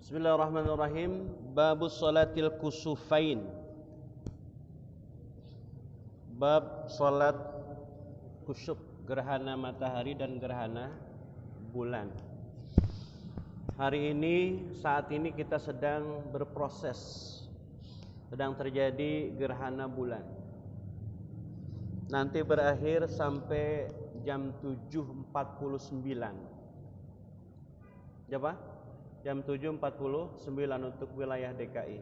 Bismillahirrahmanirrahim. Babus salatil kusufain. Bab salat kusuf, gerhana matahari dan gerhana bulan. Hari ini, saat ini kita sedang berproses, sedang terjadi gerhana bulan. Nanti berakhir sampai jam 7.49. Siapa? Jam 7.49 untuk wilayah DKI.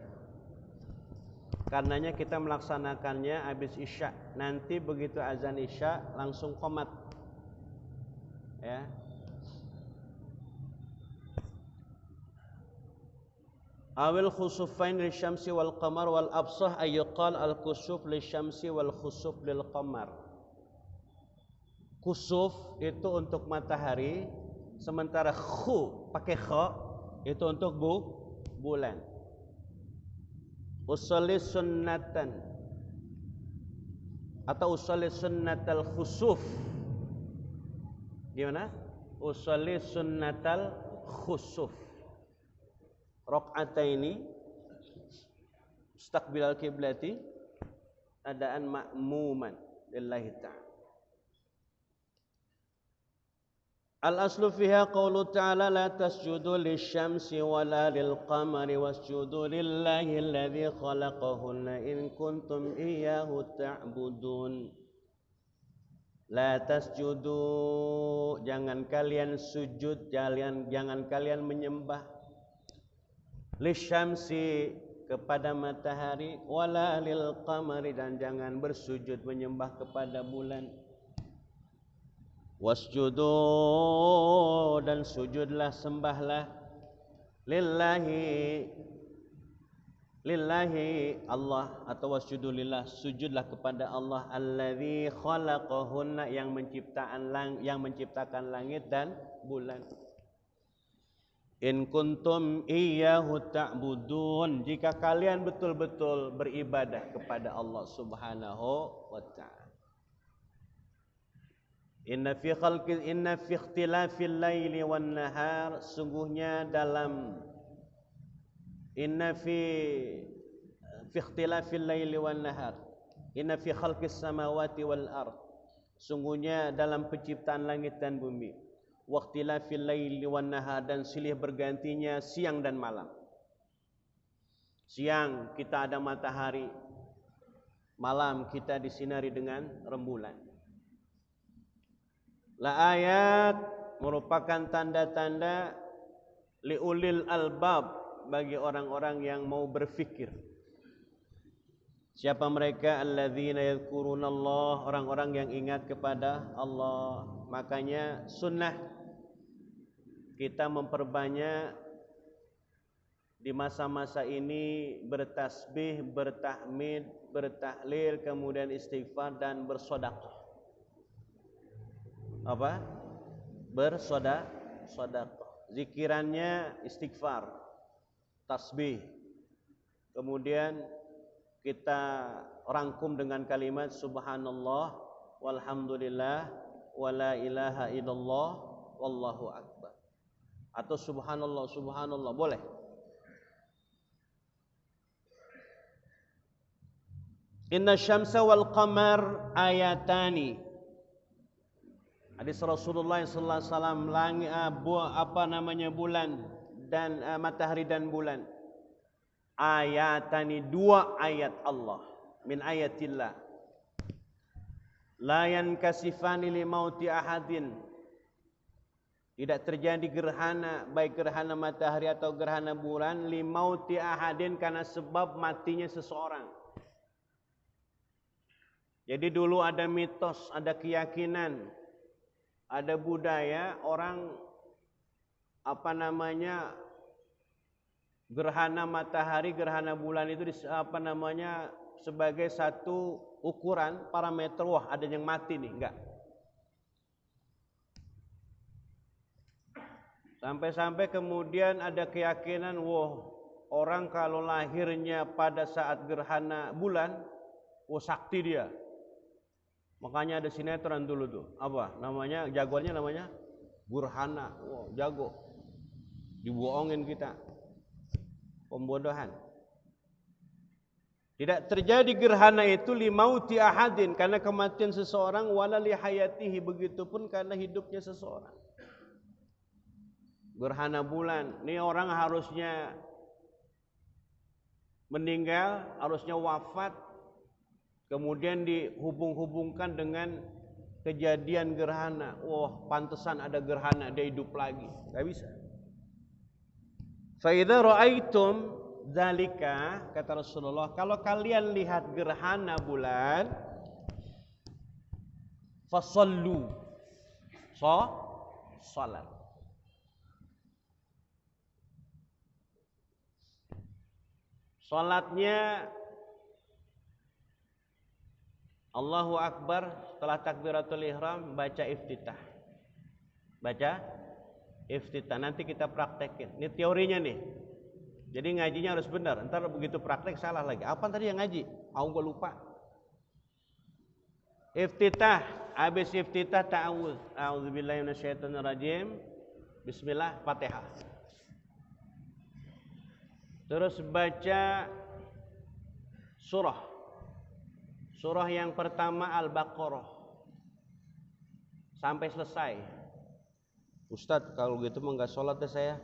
Karenanya kita melaksanakannya habis Isya. Nanti begitu azan Isya langsung qomat. Ya. Awil khusufain lisyamsi wal qamar wal absah ayyuqal al kusuf lisyamsi wal khusuf lil qamar. Kusuf itu untuk matahari, sementara khu pakai kha itu untuk bulan. Usolli sunnatan atau usolli sunnatal khusuf. Gimana? Usolli sunnatal khusuf. Rakaataini mustaqbilal kiblati adaan ma'muman lillahi ta'ala. Al-aslu fiha qawlu ta'ala la tasjudu lisyamsi wala lilqamari wasjudu lillahi alladhi khalaqahunna in kuntum iyyahu ta'budun. La tasjudu, jangan kalian sujud, jangan kalian menyembah lisyamsi kepada matahari wala lilqamari, dan jangan bersujud menyembah kepada bulan. Wasjudu, dan sujudlah, sembahlah lillahi Allah, atau wasjudu lillah, sujudlah kepada Allah alladzi khalaqahunna, yang menciptakan langit dan bulan. In kuntum iyyahu ta'budun, jika kalian betul-betul beribadah kepada Allah Subhanahu wa ta'ala. Inna fi ikhtilafil laili wan nahar, sungguhnya dalam inna fi ikhtilafil laili wan nahar, inna fi khalqis samawati wal ard, sungguhnya dalam penciptaan langit dan bumi, wa ikhtilafil laili wan nahar, dan silih bergantinya siang dan malam. Siang kita ada matahari, malam kita disinari dengan rembulan. La ayat, merupakan tanda-tanda liulil albab, bagi orang-orang yang mau berfikir. Siapa mereka? Alladzina yadhkurunallah, orang-orang yang ingat kepada Allah. Makanya sunnah kita memperbanyak di masa-masa ini bertasbih, bertahmid, bertahlil, kemudian istighfar dan bersedekah. Apa? Bersedekah. Zikirannya istighfar, tasbih. Kemudian kita rangkum dengan kalimat subhanallah walhamdulillah wala ilaha illallah wallahu akbar. Atau subhanallah, subhanallah, boleh. Inna syamsa wal qamar ayatani. Hadis Rasulullah sallallahu alaihi wasallam, bulan dan matahari dan bulan, ayatani, dua ayat Allah, min ayatillah, la yankasifani li mauti ahadin, tidak terjadi gerhana, baik gerhana matahari atau gerhana bulan, li mauti ahadin, karena sebab matinya seseorang. Jadi dulu ada mitos, ada keyakinan, ada budaya orang gerhana matahari, gerhana bulan itu sebagai satu ukuran parameter, wah ada yang mati nih, enggak. Sampai-sampai kemudian ada keyakinan, wah orang kalau lahirnya pada saat gerhana bulan, wah sakti dia. Makanya ada sinetron dulu tuh, apa namanya, jagoannya namanya Burhana. Wow, jago. Dibohongin kita. pembodohan. Tidak terjadi gerhana itu limauti ahadin, karena kematian seseorang, wala li hayatihi, begitupun karena hidupnya seseorang. Gerhana bulan, ini orang harusnya meninggal, harusnya wafat, kemudian dihubung-hubungkan dengan kejadian gerhana. Wah, pantesan ada gerhana, dia hidup lagi. Gak bisa. Fa idza ra'aitum dzalika, kata Rasulullah, kalau kalian lihat gerhana bulan, fasallu, salat. Salatnya Allahu Akbar, setelah takbiratul ihram baca iftitah. Baca iftitah, nanti kita praktekin. Ini teorinya nih. Jadi ngajinya harus benar. Entar begitu praktek salah lagi. Apa tadi yang ngaji? Gue lupa. Iftitah, habis iftitah ta'awudz. A'udzubillahi minasyaitonirrajim. Bismillah, Fatihah. Terus baca surah. Surah yang pertama Al-Baqarah sampai selesai. Ustadz, kalau gitu mau nggak sholat deh saya.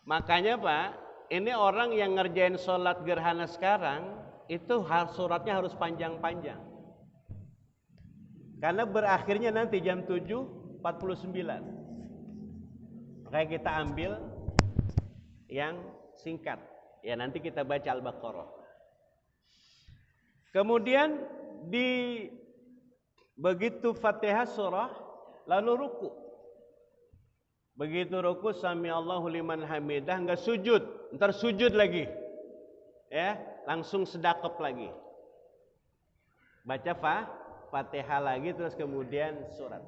Makanya Pak, ini orang yang ngerjain sholat gerhana sekarang itu suratnya harus panjang-panjang. Karena berakhirnya nanti jam 7:49. Makanya kita ambil yang singkat. Ya, nanti kita baca Al-Baqarah. Kemudian begitu Fatihah surah, lalu ruku. Begitu ruku, sami Allahu liman hamidah, enggak sujud, ntar sujud lagi. Ya, langsung sedekap lagi. Baca Fatihah lagi, terus kemudian surat.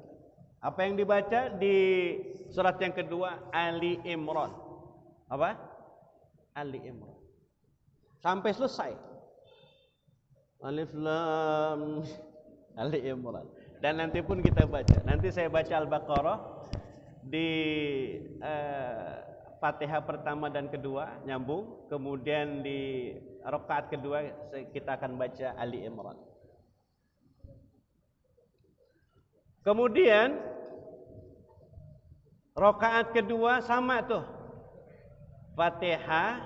Apa yang dibaca di surat yang kedua? Ali Imran. Apa? Ali Imran. Sampai selesai. Alif Lam Ali Imran. Dan nanti pun kita baca. Nanti saya baca Al-Baqarah di Fatihah pertama dan kedua nyambung. Kemudian di rakaat kedua kita akan baca Ali Imran. Kemudian rakaat kedua sama tuh. Fatihah,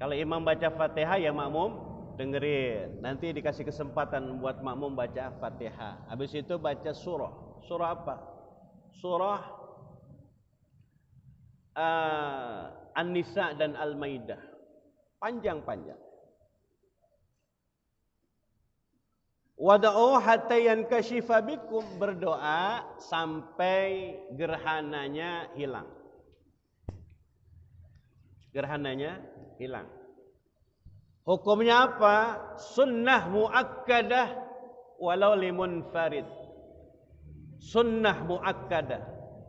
kalau imam baca Fatihah ya makmum dengerin. Nanti dikasih kesempatan buat makmum baca Fatihah. Habis itu baca surah. Surah apa? Surah An-Nisa dan Al-Maidah. Panjang-panjang. Wada'u hatta yankashifa bikum, berdoa sampai gerhananya hilang. Gerhananya hilang. Hukumnya apa? Sunnah muakkadah walau limunfarid. Sunnah muakkadah.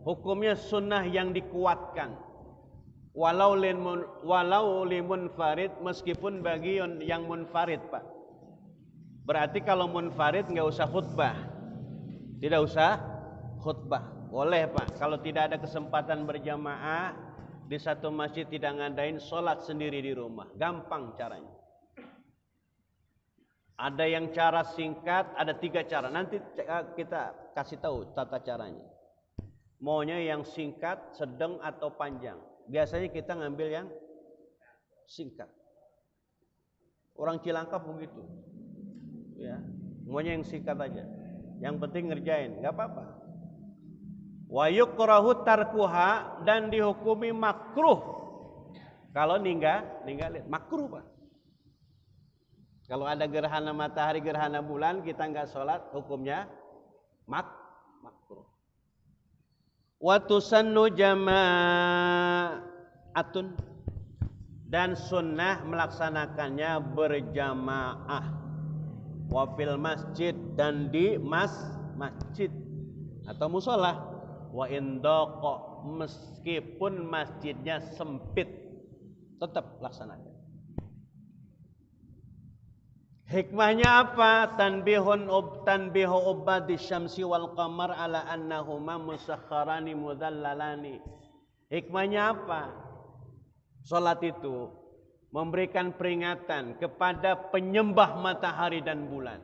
Hukumnya sunnah yang dikuatkan. Walau limunfarid, meskipun bagi yang munfarid, Pak. Berarti kalau munfarid nggak usah khutbah. Tidak usah khutbah. Boleh, Pak. Kalau tidak ada kesempatan berjamaah di satu masjid, tidak ngadain, sholat sendiri di rumah. Gampang caranya. Ada yang cara singkat, ada 3 cara. Nanti kita kasih tahu tata caranya. Maunya yang singkat, sedang, atau panjang. Biasanya kita ngambil yang singkat. Orang Cilangkap begitu. Ya, maunya yang singkat aja. Yang penting ngerjain, nggak apa-apa. Wa yukrahu tarkuha, dan dihukumi makruh kalau ninggalin. Makruh, Pak. Kalau ada gerhana matahari, gerhana bulan, kita enggak sholat, hukumnya makruh. Wa tusannu jama'atun, dan sunnah melaksanakannya berjamaah. Wa fil masjid, dan di masjid atau musola. Wa indaqo, meskipun masjidnya sempit, tetap laksanakan. Hikmahnya apa? Tanbihu ubadi syamsi wal qamar ala annahuma musakharani mudallalani. Hikmahnya apa? Salat itu memberikan peringatan kepada penyembah matahari dan bulan.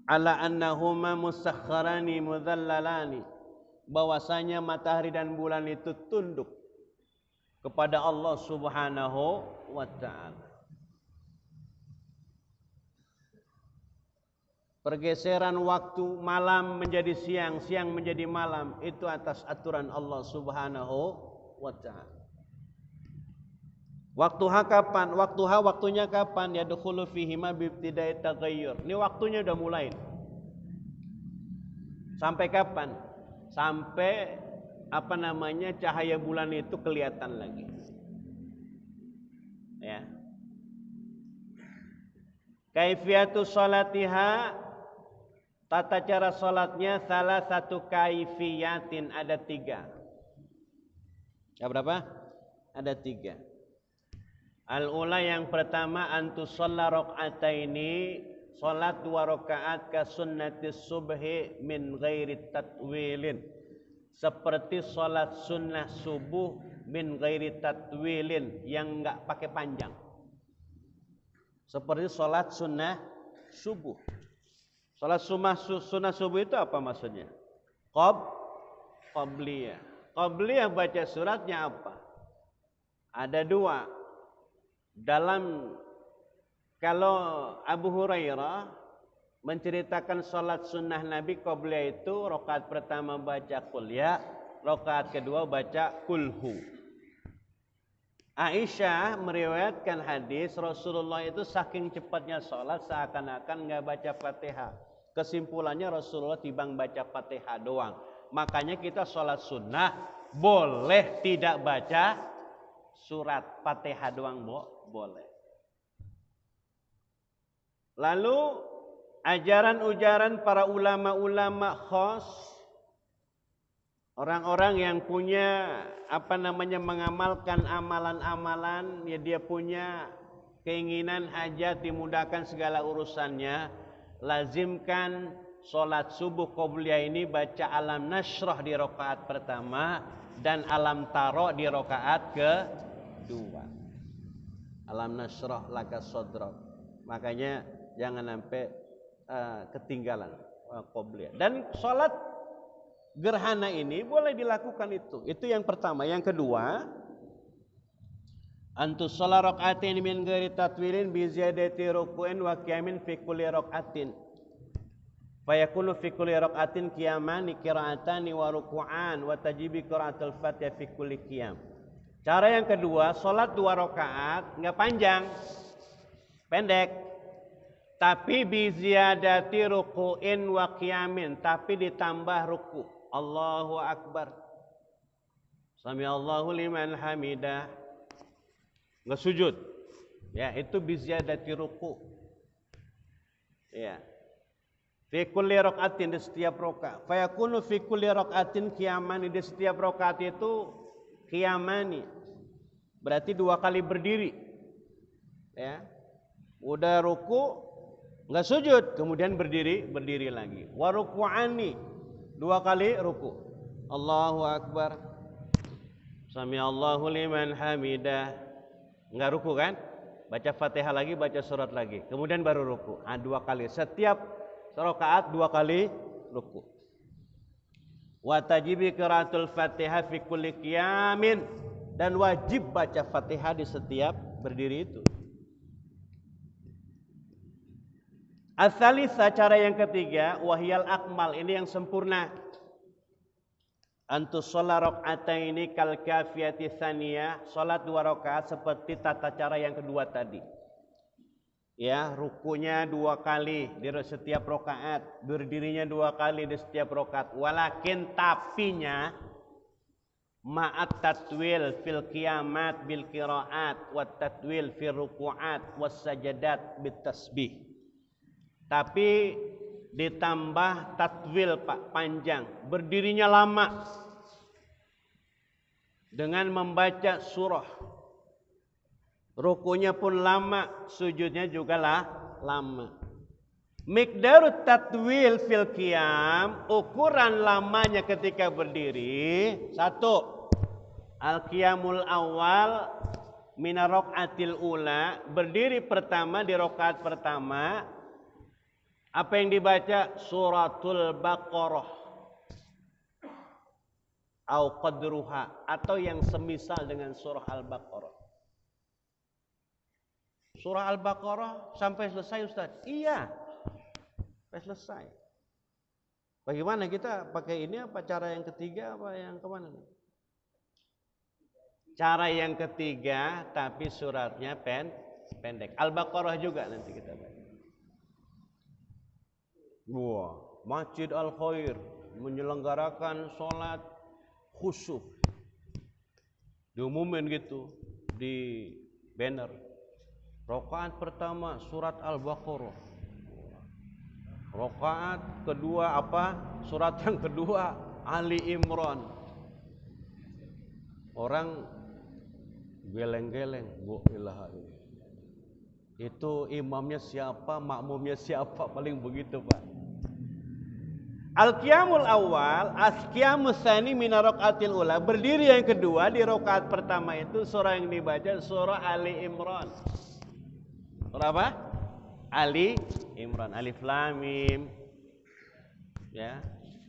Ala annahuma musakharani mudallalani. Bahwasanya matahari dan bulan itu tunduk kepada Allah Subhanahu wa ta'ala. Pergeseran waktu malam menjadi siang, siang menjadi malam, itu atas aturan Allah Subhanahu wa ta'ala. Waktuha kapan? Waktunya kapan? Yadkhulu fihi ma bibtida'i taghayyur. Ini waktunya udah mulai. Sampai kapan? Sampai cahaya bulan itu kelihatan lagi. Ya. Kaifiyatu salatiha, tata cara salatnya salah satu kaifiyatin, ada 3. Ya berapa? Ada 3. Al-ula yang pertama antusalla raq'ataini, salat 2 rakaat ka sunnatis subhi min ghairi tatwilin. Seperti salat sunnah subuh min ghairi tatwilin, yang enggak pakai panjang. Seperti salat sunnah subuh. Salat sunnah subuh itu apa maksudnya? Qabliyah. Qabliyah baca suratnya apa? Ada 2. Kalau Abu Hurairah menceritakan salat sunnah Nabi qabliyah itu, rakaat pertama baca qul ya, rakaat kedua baca kulhu. Aisyah meriwayatkan hadis Rasulullah itu saking cepatnya salat seakan-akan enggak baca Fatihah. Kesimpulannya Rasulullah timbang baca Fatihah doang. Makanya kita salat sunnah boleh tidak baca surat, Fatihah doang boleh. Lalu ajaran-ujaran para ulama-ulama khas, orang-orang yang punya mengamalkan amalan-amalan, ya dia punya keinginan hajat dimudahkan segala urusannya, lazimkan salat subuh qabliyah ini baca alam nashrah di rakaat pertama dan alam taro di rakaat kedua. Alam nashrah laka sadrak. Makanya jangan sampai ketinggalan qabliyah. Dan salat gerhana ini boleh dilakukan itu. Itu yang pertama. Yang kedua, antus shalla rak'atain min ghairi tatwilin bi ziyadati ruku'in wa qiyamin fi kulli rak'atin. Fa yakunu fi kulli rak'atin qiyamani qira'atani wa ruku'an wa tajibi qira'atul Fatihah fi kulli qiyam. Cara yang kedua, salat 2 rakaat enggak panjang. Pendek. Tapi bi ziyadati ruku'in wa qiyamin, tapi ditambah ruku'. Allahu Akbar. Sami Allahu liman hamidah. Enggak sujud. Ya, itu bi ziyadati ruku'. Ya. Fi kulli rak'atin, di setiap rakaat. Fa yakunu fi kulli rak'atin qiyamani, di setiap rakaat itu qiyamani. Berarti 2 kali berdiri. Ya. Udah ruku', enggak sujud, kemudian berdiri lagi. Wa ruku'ani, 2 kali ruku'. Allahu Akbar. Sami Allahu liman hamidah. Enggak ruku kan? Baca Fatihah lagi, baca surat lagi. Kemudian baru ruku'. 2 kali. Setiap rakaat 2 kali ruku'. Wa tajibi qiraatul Fatihah fi kulli qiyamin, dan wajib baca Fatihah di setiap berdiri itu. As-salisa, cara yang ketiga, wahyal akmal, ini yang sempurna. Antus shalla rak'ataini kal kafiyati tsaniyah, salat 2 rakaat seperti tata cara yang kedua tadi. Ya, rukunya 2 kali di setiap rakaat, berdirinya 2 kali di setiap rakaat. Walakin tapinya ma'at tatwil fil qiyamat bil qiraat wa tatwil fil ruku'at was sajadat bit tasbih. Tapi ditambah tatwil Pak, panjang, berdirinya lama dengan membaca surah. Rukunya pun lama, sujudnya juga lama. Miqdarut tatwil fil qiyam, ukuran lamanya ketika berdiri. 1. Al-qiyamul awal mina raqatil ula, berdiri pertama di rakaat pertama. Apa yang dibaca? Suratul Baqarah au qadruha, atau yang semisal dengan surah Al-Baqarah. Surah Al-Baqarah sampai selesai Ustaz? Iya, sampai selesai. Bagaimana kita pakai ini, apa cara yang ketiga, apa yang kemana? Cara yang ketiga, tapi suratnya pendek. Al-Baqarah juga nanti kita baca. Wah, Masjid Al-Khair menyelenggarakan sholat khusyuk. Diumumin gitu di banner. Rakaat pertama surat Al-Baqarah. Rakaat kedua apa? Surat yang kedua Ali Imran. Orang geleng-geleng, bu ilaha illallah. Itu imamnya siapa, makmumnya siapa, paling begitu, Pak. Al-qiyamul awal, as-qiyamus tsani min raqatil ula, berdiri yang kedua di rakaat pertama itu surah yang dibaca surah Ali Imran. Surah apa? Ali Imran. Alif Lam Mim. Ya.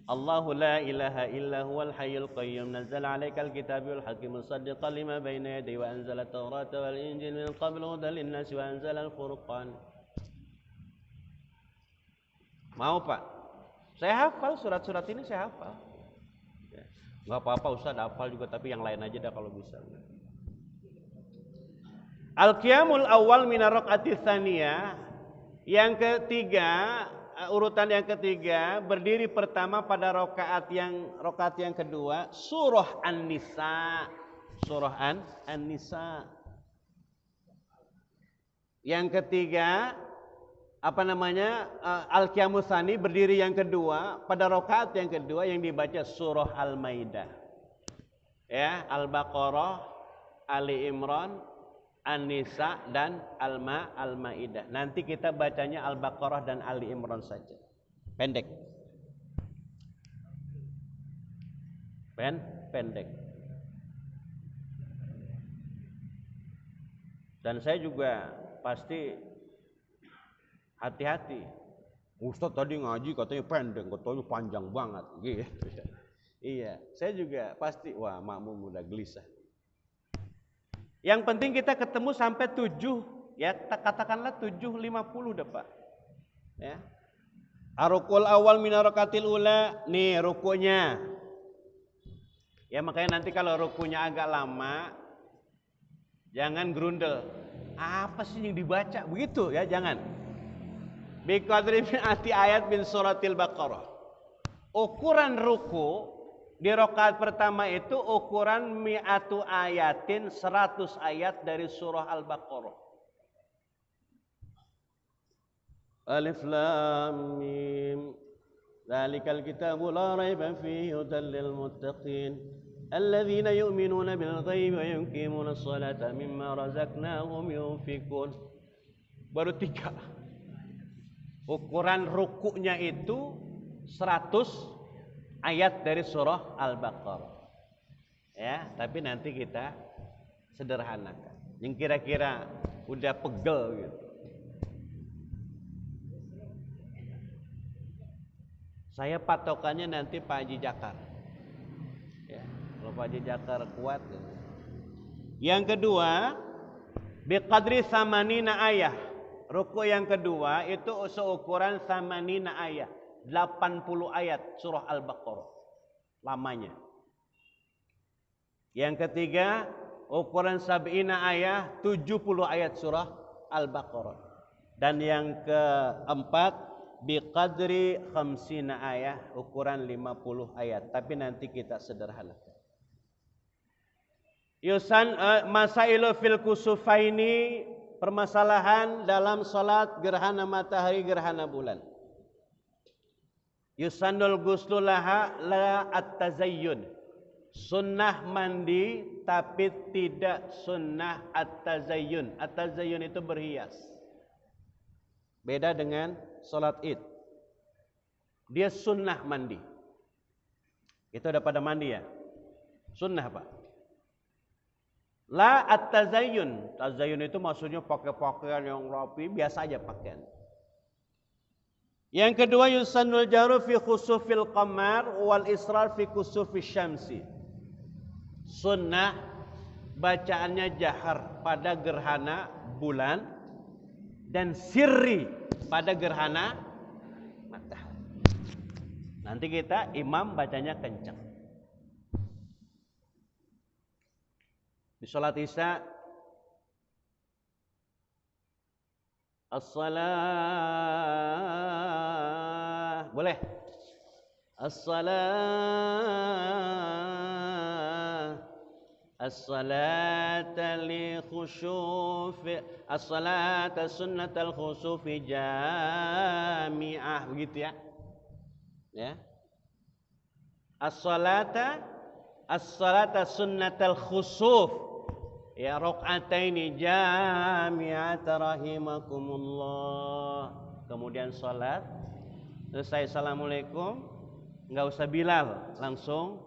Allahu la ilaha illa huwal hayyul qayyum nazzala 'alaikal kitaba bil haqqi musaddiqan lima baina yadayhi wa anzala at-taurata wal injila min qablu hudan lin-nasi wa anzala al-furqan. Mau, Pak? Saya hafal surat-surat ini, saya hafal. Ya. Enggak apa-apa Ustaz, hafal juga, tapi yang lain aja dah kalau bisa. Al-qiyamul awal min ar-raq'ati tsaniyah, yang ketiga, urutan yang ketiga, berdiri pertama pada rakaat yang kedua, surah An-Nisa. Surah An-Nisa. Yang ketiga, Al-Qiyamus Tsani, berdiri yang kedua pada rakaat yang kedua yang dibaca surah Al-Maidah. Ya, Al-Baqarah, Ali Imran, An-Nisa dan Al-Maidah. Nanti kita bacanya Al-Baqarah dan Ali Imran saja. Pendek. Pendek. Dan saya juga pasti hati-hati. Ustaz tadi ngaji katanya pendek, katanya panjang banget gitu. Iya, saya juga pasti makmum udah gelisah. Yang penting kita ketemu sampai 7, ya katakanlah 7.50 dah, Pak. Ya. Arukul awal min rakatil ula, nih rukunya. Ya makanya nanti kalau rukunya agak lama, jangan grundel. Apa sih yang dibaca? Begitu ya, jangan. Bi qadri mi'ati ayat min suratil Baqarah. Ukuran ruku di rakaat pertama itu ukuran mi'atu ayatin, 100 ayat dari surah Al-Baqarah. Alif Lam Mim. Dzalikal kitabu la raiba fihi hudan lil muttaqin alladzina yu'minuna bil ghaibi wa yuqimuna sholata mimma razaqnahum yunfikun. Baru 3. Ukuran rukunya itu 100 ayat dari surah Al-Baqarah. Ya, tapi nanti kita sederhanakan. Yang kira-kira udah pegel gitu. Saya patokannya nanti Pak Haji Jakar. Ya, kalau Pak Haji Jakar kuat. Ya. Yang kedua, biqadri samanina ayah. Ruku yang kedua itu seukuran samanina ayah. 80 ayat surah Al-Baqarah lamanya. Yang ketiga, ukuran sab'ina ayat, 70 ayat surah Al-Baqarah. Dan yang keempat, biqadri khamsina ayat, ukuran 50 ayat. Tapi nanti kita sederhanakan. Masailu fil kusufaini, permasalahan dalam salat gerhana matahari, gerhana bulan. Yusannul guslulaha la at-tazayyun. Sunnah mandi tapi tidak sunnah at-tazayyun. At-tazayyun itu berhias. Beda dengan sholat id. Dia sunnah mandi. Itu udah pada mandi ya? Sunnah Pak. La at-tazayyun. Tazayyun itu maksudnya pakai pakaian yang rapi, biasa aja pakaian. Yang kedua, yusannul jaru fi khusufil qamar wal israr fi khusufis syamsi. Sunnah bacaannya jahar pada gerhana bulan dan sirri pada gerhana matahari. Nanti kita imam bacanya kencang. Di sholat isya, as-salah, boleh? As-salata li khusyuf, as-salata sunnatal khusufi jami'ah, begitu ya. Ya. As-salata sunnatal khusuf. Ya, rakaataini jami'at rahimakumullah. Kemudian salat, selesai assalamualaikum, enggak usah Bilal, langsung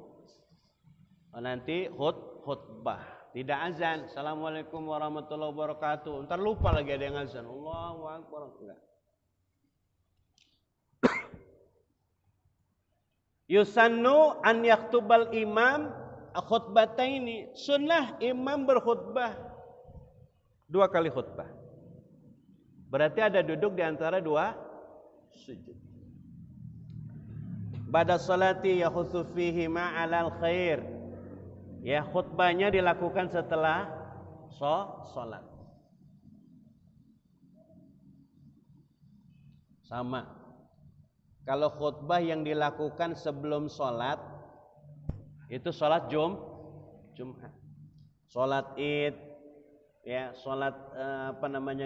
nanti khutbah. Tidak azan, assalamualaikum warahmatullahi wabarakatuh. Ntar lupa lagi ada yang azan. Allahu akbar. Enggak. Yusannu an yaktubal imam khutbataini. Sunnah imam berkhutbah 2 kali khutbah. Berarti ada duduk di antara 2 sujud. Ba'da salati yahutsu fihi ma'alal khair. Ya, khutbahnya dilakukan setelah salat. Sama. Kalau khutbah yang dilakukan sebelum salat itu salat Jumat. Salat Id, ya, salat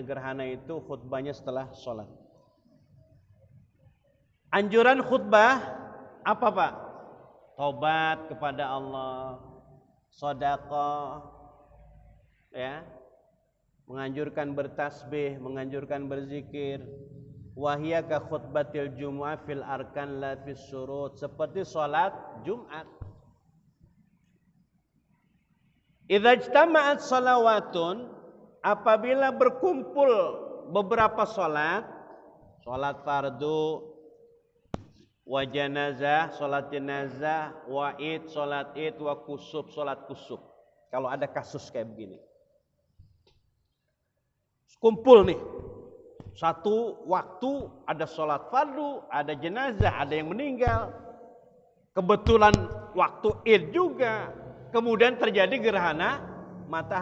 gerhana itu khutbahnya setelah salat. Anjuran khutbah apa, Pak? Tobat kepada Allah, sedekah, ya, menganjurkan bertasbih, menganjurkan berzikir. Wahia ka khutbatil jumu'ah fil arkan la fis surut, seperti salat Jumat. Idza ijtama'at shalawatun, apabila berkumpul beberapa salat, salat fardu, wa janazah, salat jenazah, wa id, salat id, wa kusuf, salat kusuf. Kalau ada kasus kayak begini, kumpul nih, satu waktu ada salat fardu, ada jenazah, ada yang meninggal, kebetulan waktu id juga, kemudian terjadi gerhana matahari.